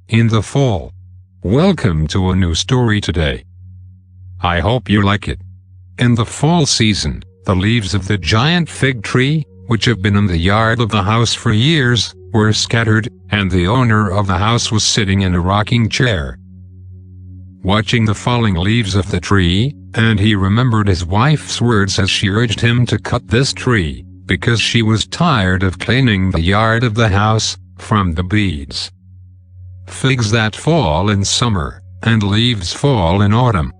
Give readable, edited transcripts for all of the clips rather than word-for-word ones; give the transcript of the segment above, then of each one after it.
in the fall. Welcome to a new story today. I hope you like it. In the fall season, the leaves of the giant fig tree, which have been in the yard of the house for years, were scattered, and the owner of the house was sitting in a rocking chair, watching the falling leaves of the tree, and he remembered his wife's words as she urged him to cut this tree, because she was tired of cleaning the yard of the house from the weeds. Figs that fall in summer, and leaves fall in autumn.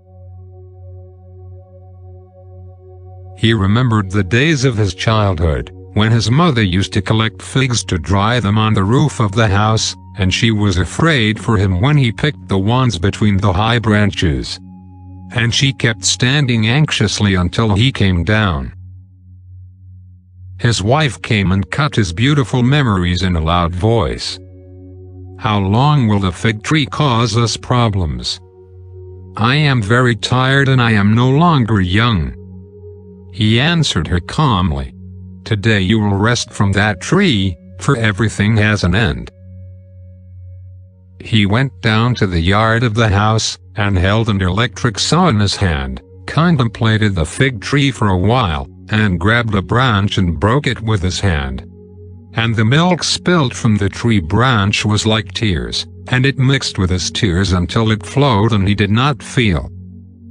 He remembered the days of his childhood, when his mother used to collect figs to dry them on the roof of the house, and she was afraid for him when he picked the ones between the high branches. And she kept standing anxiously until he came down. His wife came and cut his beautiful memories in a loud voice. How long will the fig tree cause us problems? I am very tired and I am no longer young. He answered her calmly. Today you will rest from that tree, for everything has an end. He went down to the yard of the house, and held an electric saw in his hand, contemplated the fig tree for a while, and grabbed a branch and broke it with his hand. And the milk spilled from the tree branch was like tears, and it mixed with his tears until it flowed and he did not feel.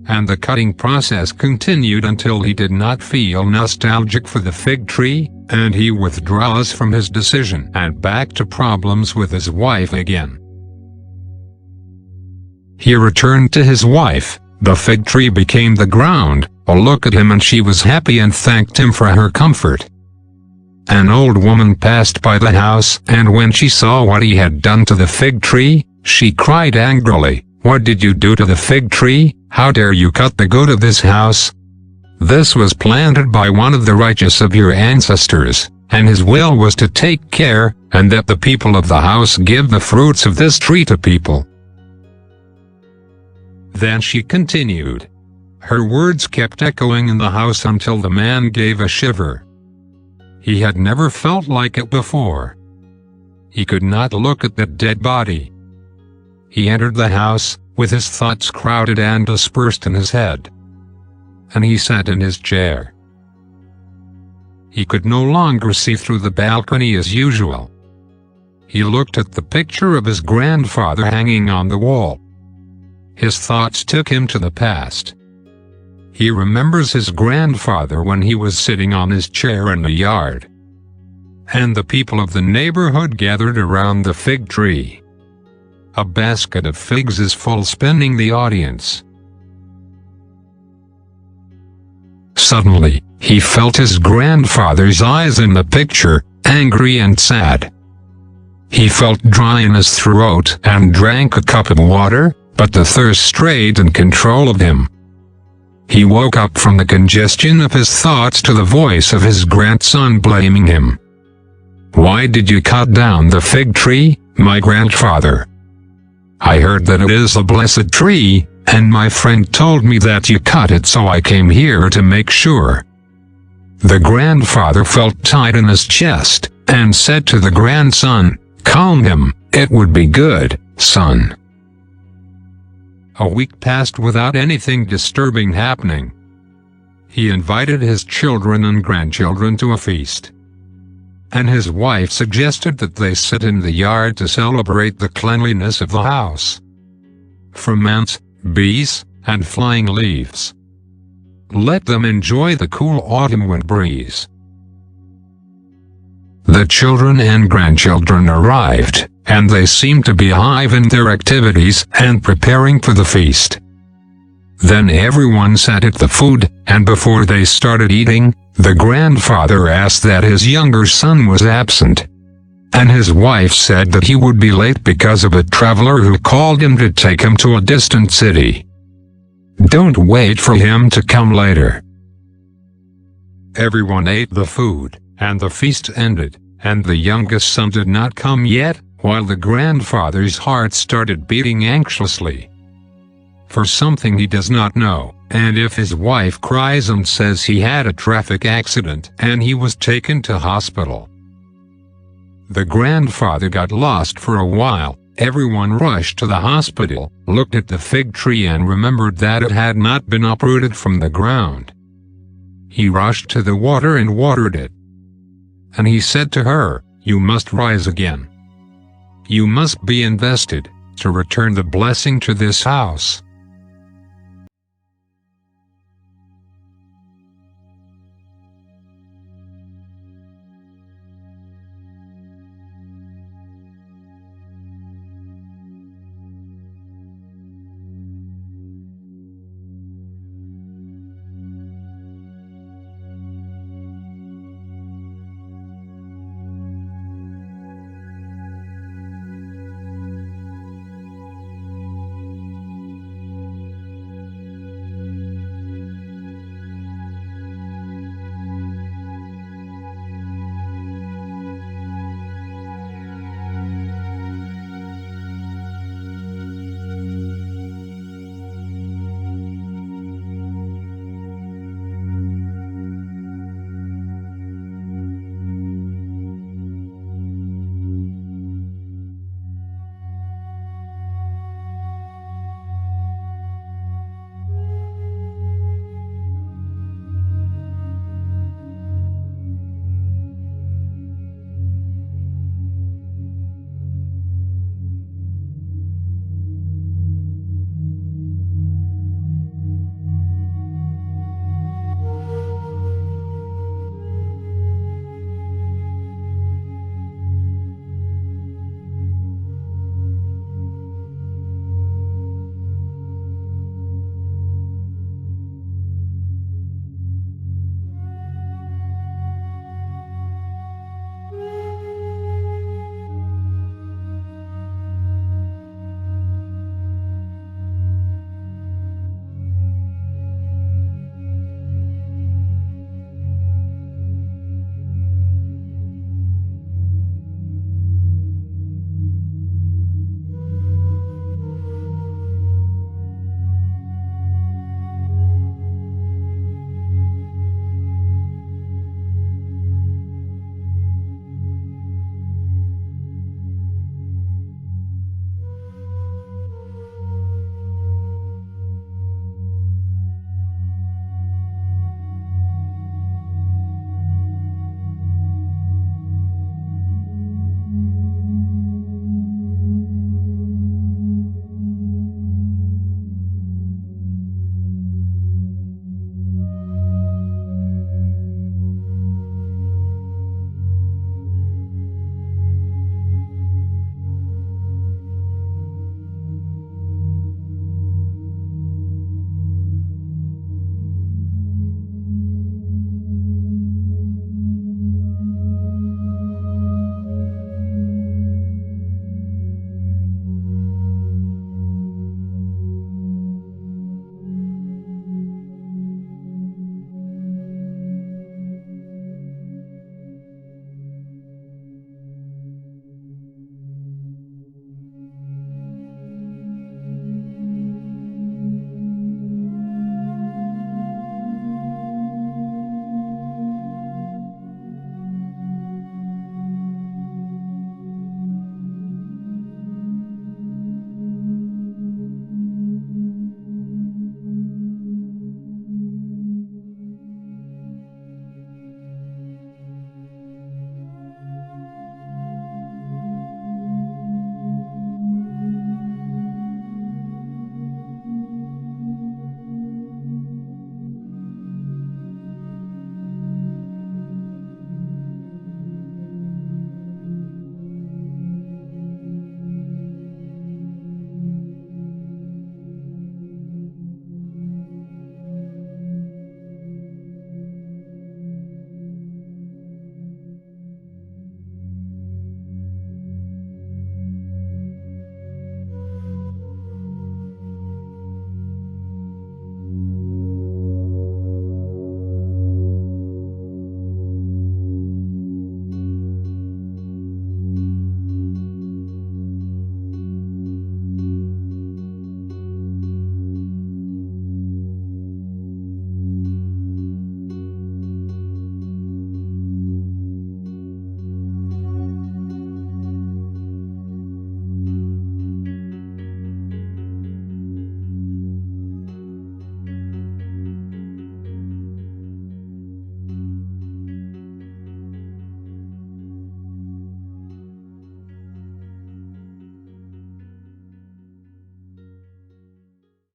And the cutting process continued until he did not feel nostalgic for the fig tree, and he withdraws from his decision and back to problems with his wife again. He returned to his wife. The fig tree became the ground. A look at him and she was happy and thanked him for her comfort. An old woman passed by the house, and when she saw what he had done to the fig tree, she cried angrily, "What did you do to the fig tree? How dare you cut the good of this house? This was planted by one of the righteous of your ancestors, and his will was to take care, and that the people of the house give the fruits of this tree to people." Then she continued. Her words kept echoing in the house until the man gave a shiver. He had never felt like it before. He could not look at that dead body. He entered the house, with his thoughts crowded and dispersed in his head. And he sat in his chair. He could no longer see through the balcony as usual. He looked at the picture of his grandfather hanging on the wall. His thoughts took him to the past. He remembers his grandfather when he was sitting on his chair in the yard. And the people of the neighborhood gathered around the fig tree. A basket of figs is full, spinning the audience. Suddenly, he felt his grandfather's eyes in the picture, angry and sad. He felt dry in his throat and drank a cup of water, but the thirst stayed in control of him. He woke up from the congestion of his thoughts to the voice of his grandson blaming him. "Why did you cut down the fig tree, my grandfather? I heard that it is a blessed tree, and my friend told me that you cut it, so I came here to make sure." The grandfather felt tight in his chest, and said to the grandson, "Calm him, it would be good, son." A week passed without anything disturbing happening. He invited his children and grandchildren to a feast. And his wife suggested that they sit in the yard to celebrate the cleanliness of the house from ants, bees, and flying leaves. Let them enjoy the cool autumn wind breeze. The children and grandchildren arrived, and they seemed to be high in their activities and preparing for the feast. Then everyone sat at the food, and before they started eating, the grandfather asked that his younger son was absent. And his wife said that he would be late because of a traveler who called him to take him to a distant city. Don't wait for him to come later. Everyone ate the food, and the feast ended, and the youngest son did not come yet, while the grandfather's heart started beating anxiously for something he does not know, and if his wife cries and says he had a traffic accident and he was taken to hospital. The grandfather got lost for a while, Everyone rushed to the hospital, looked at the fig tree and remembered that it had not been uprooted from the ground. He rushed to the water and watered it. And he said to her, "You must rise again. You must be invested, to return the blessing to this house."